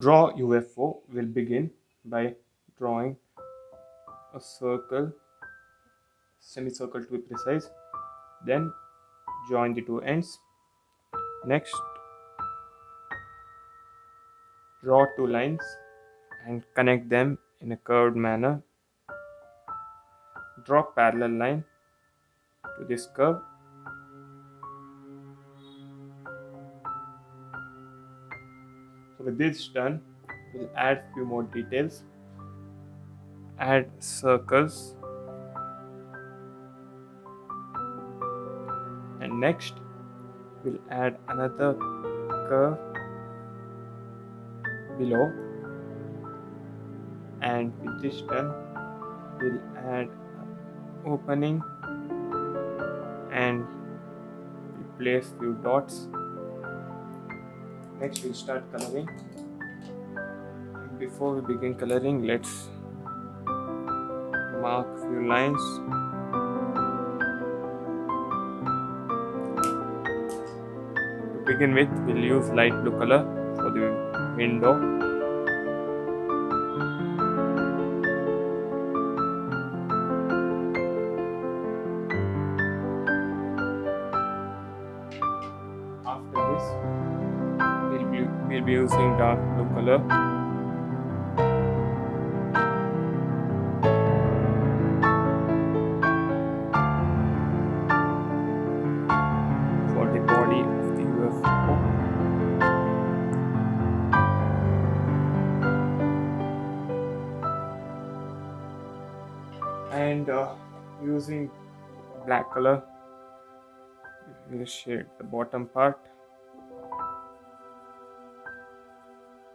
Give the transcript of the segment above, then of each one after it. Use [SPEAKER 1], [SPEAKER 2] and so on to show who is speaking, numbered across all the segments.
[SPEAKER 1] Draw UFO will begin by drawing a circle, semicircle to be precise, then join the two ends. Next, draw two lines and connect them in a curved manner. Draw parallel line to this curve. So with this done, we'll add few more details. Add circles, and next we'll add another curve below, and with this done we'll add opening and we'll place few dots. Next we'll start coloring. Before we begin coloring, let's mark few lines. To begin with, we'll use light blue color for the window. After this, we'll be using dark blue color for the body of the UFO. And using black color, we'll shade the bottom part.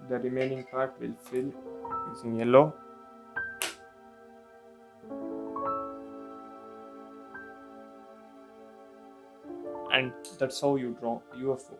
[SPEAKER 1] The remaining part will fill using yellow. And that's how you draw UFO.